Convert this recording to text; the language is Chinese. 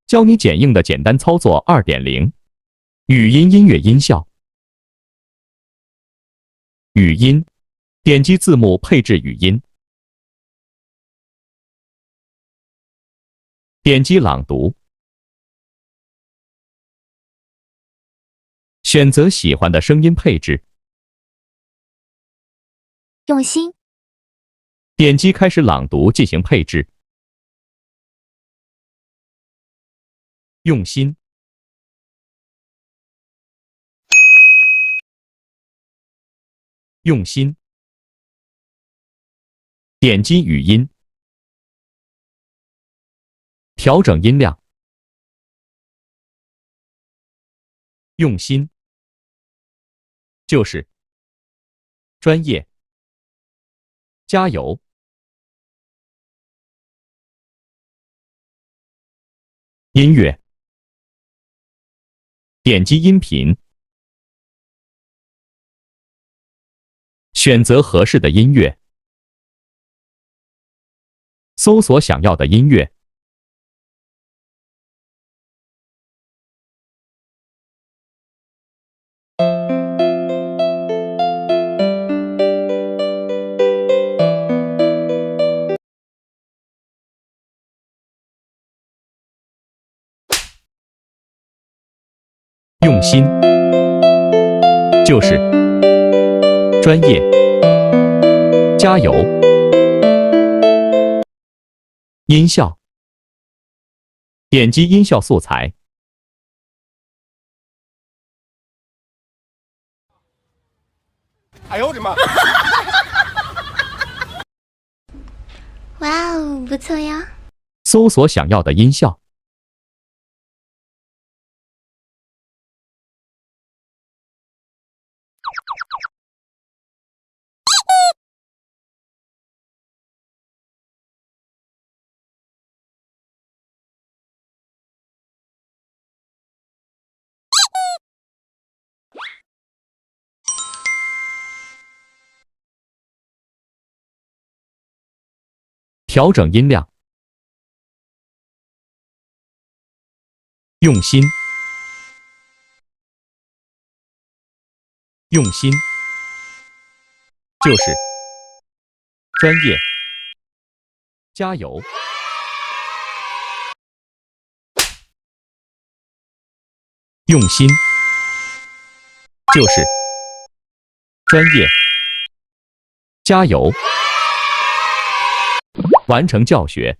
教你剪映的简单操作2.0，语音音乐音效。语音，点击字幕配置语音，点击朗读，选择喜欢的声音配置，用心，点击开始朗读进行配置。用心，用心，点击语音，调整音量。用心，就是专业，加油。音乐，点击音频，选择合适的音乐，搜索想要的音乐。用心，就是专业，加油。音效，点击音效素材，哎呦我的妈！哇哦，不错呀！搜索想要的音效。调整音量，用心，用心，就是专业，加油。用心，就是专业，加油。完成教学。